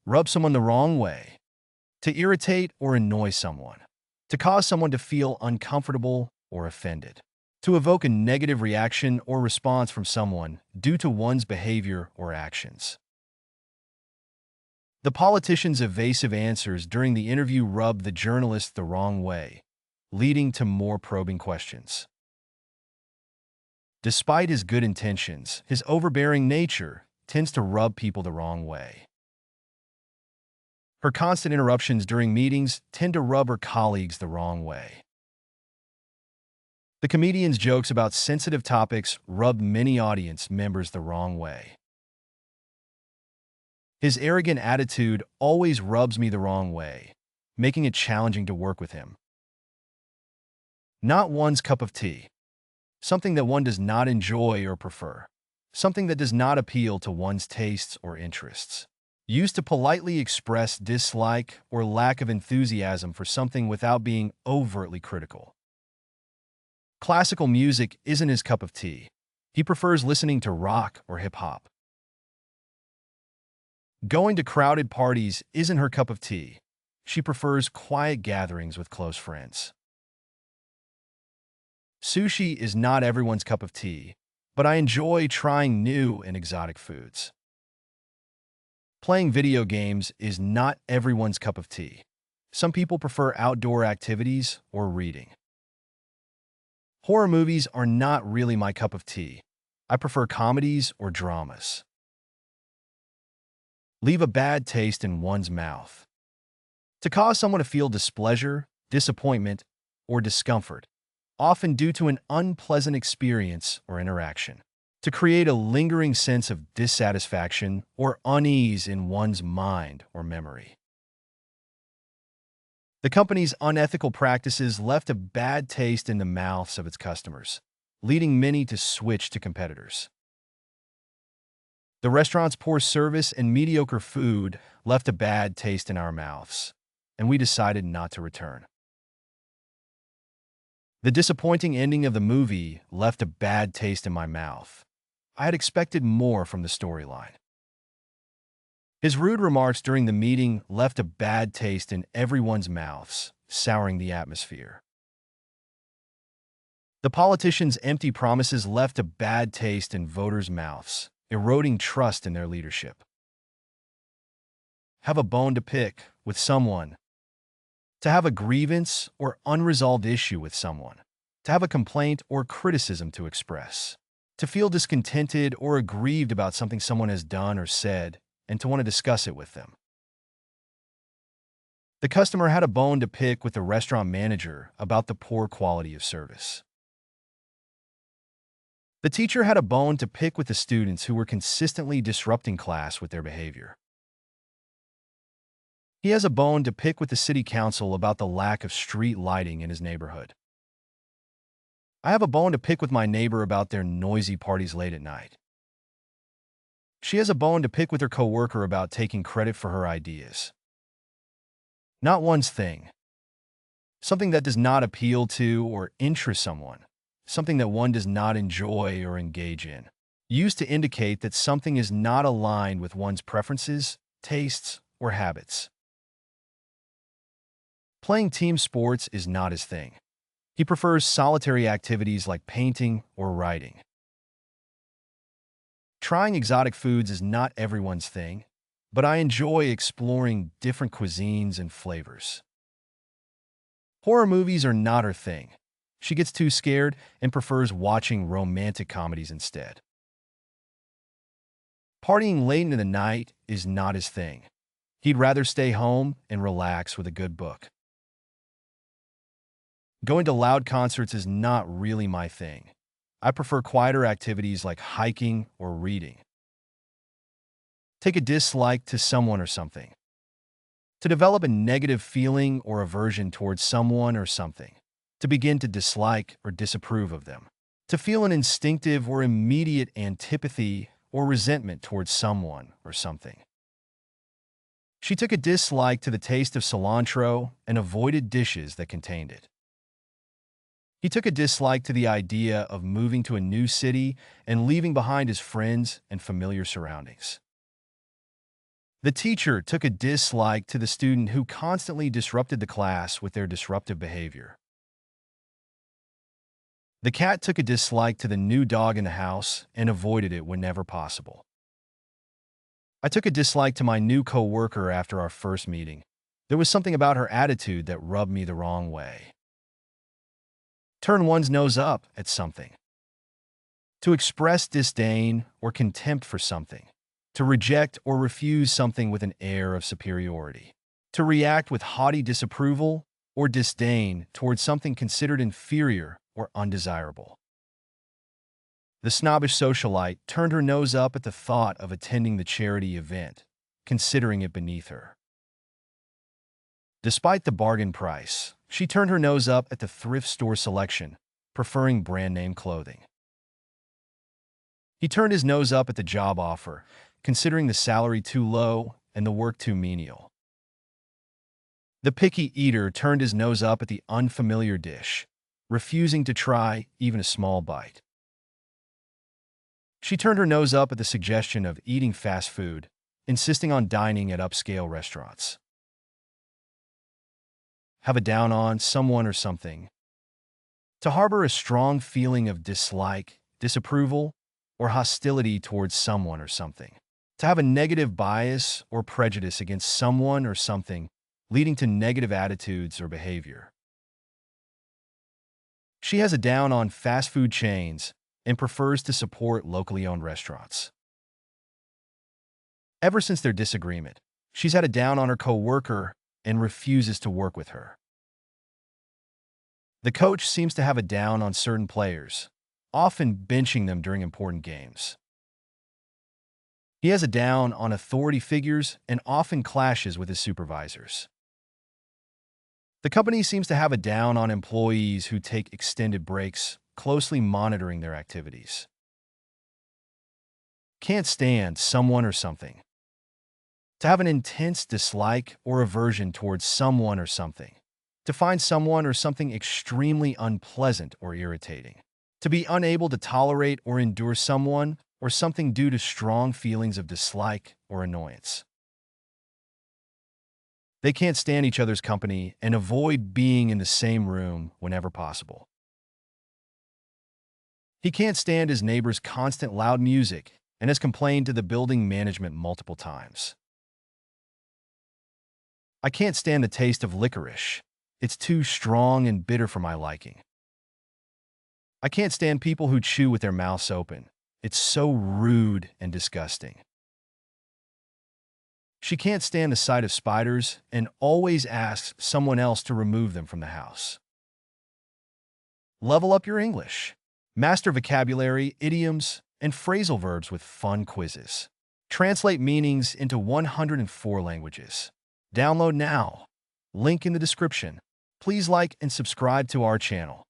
Rub someone the wrong way. To irritate or annoy someone. To cause someone to feel uncomfortable or offended. To evoke a negative reaction or response from someone due to one's behavior or actions. The politician's evasive answers during the interview rubbed the journalist the wrong way, leading to more probing questions. Despite his good intentions, his overbearing nature tends to rub people the wrong way. Her constant interruptions during meetings tend to rub her colleagues the wrong way. The comedian's jokes about sensitive topics rub many audience members the wrong way. His arrogant attitude always rubs me the wrong way, making it challenging to work with him. Not one's cup of tea. Something that one does not enjoy or prefer. Something that does not appeal to one's tastes or interests. Used to politely express dislike or lack of enthusiasm for something without being overtly critical. Classical music isn't his cup of tea. He prefers listening to rock or hip-hop. Going to crowded parties isn't her cup of tea. She prefers quiet gatherings with close friends. Sushi is not everyone's cup of tea, but I enjoy trying new and exotic foods. Playing video games is not everyone's cup of tea. Some people prefer outdoor activities or reading. Horror movies are not really my cup of tea. I prefer comedies or dramas. Leave a bad taste in one's mouth. To cause someone to feel displeasure, disappointment, or discomfort, often due to an unpleasant experience or interaction. To create a lingering sense of dissatisfaction or unease in one's mind or memory. The company's unethical practices left a bad taste in the mouths of its customers, leading many to switch to competitors. The restaurant's poor service and mediocre food left a bad taste in our mouths, and we decided not to return. The disappointing ending of the movie left a bad taste in my mouth. I had expected more from the storyline. His rude remarks during the meeting left a bad taste in everyone's mouths, souring the atmosphere. The politician's empty promises left a bad taste in voters' mouths, eroding trust in their leadership. Have a bone to pick with someone. To have a grievance or unresolved issue with someone. To have a complaint or criticism to express. To feel discontented or aggrieved about something someone has done or said, and to want to discuss it with them. The customer had a bone to pick with the restaurant manager about the poor quality of service. The teacher had a bone to pick with the students who were consistently disrupting class with their behavior. He has a bone to pick with the city council about the lack of street lighting in his neighborhood. I have a bone to pick with my neighbor about their noisy parties late at night. She has a bone to pick with her coworker about taking credit for her ideas. Not one's thing. Something that does not appeal to or interest someone. Something that one does not enjoy or engage in. Used to indicate that something is not aligned with one's preferences, tastes, or habits. Playing team sports is not his thing. He prefers solitary activities like painting or writing. Trying exotic foods is not everyone's thing, but I enjoy exploring different cuisines and flavors. Horror movies are not her thing. She gets too scared and prefers watching romantic comedies instead. Partying late into the night is not his thing. He'd rather stay home and relax with a good book. Going to loud concerts is not really my thing. I prefer quieter activities like hiking or reading. Take a dislike to someone or something. To develop a negative feeling or aversion towards someone or something. To begin to dislike or disapprove of them. To feel an instinctive or immediate antipathy or resentment towards someone or something. She took a dislike to the taste of cilantro and avoided dishes that contained it. He took a dislike to the idea of moving to a new city and leaving behind his friends and familiar surroundings. The teacher took a dislike to the student who constantly disrupted the class with their disruptive behavior. The cat took a dislike to the new dog in the house and avoided it whenever possible. I took a dislike to my new coworker after our first meeting. There was something about her attitude that rubbed me the wrong way. Turn one's nose up at something. To express disdain or contempt for something. To reject or refuse something with an air of superiority. To react with haughty disapproval or disdain towards something considered inferior or undesirable. The snobbish socialite turned her nose up at the thought of attending the charity event, considering it beneath her. Despite the bargain price, she turned her nose up at the thrift store selection, preferring brand-name clothing. He turned his nose up at the job offer, considering the salary too low and the work too menial. The picky eater turned his nose up at the unfamiliar dish, refusing to try even a small bite. She turned her nose up at the suggestion of eating fast food, insisting on dining at upscale restaurants. Have a down on someone or something. To harbor a strong feeling of dislike, disapproval, or hostility towards someone or something. To have a negative bias or prejudice against someone or something, leading to negative attitudes or behavior. She has a down on fast food chains and prefers to support locally owned restaurants. Ever since their disagreement, she's had a down on her coworker and refuses to work with her. The coach seems to have a down on certain players, often benching them during important games. He has a down on authority figures and often clashes with his supervisors. The company seems to have a down on employees who take extended breaks, closely monitoring their activities. Can't stand someone or something. To have an intense dislike or aversion towards someone or something. To find someone or something extremely unpleasant or irritating. To be unable to tolerate or endure someone or something due to strong feelings of dislike or annoyance. They can't stand each other's company and avoid being in the same room whenever possible. He can't stand his neighbor's constant loud music and has complained to the building management multiple times. I can't stand the taste of licorice. It's too strong and bitter for my liking. I can't stand people who chew with their mouths open. It's so rude and disgusting. She can't stand the sight of spiders and always asks someone else to remove them from the house. Level up your English. Master vocabulary, idioms, and phrasal verbs with fun quizzes. Translate meanings into 104 languages. Download now. Link in the description. Please like and subscribe to our channel.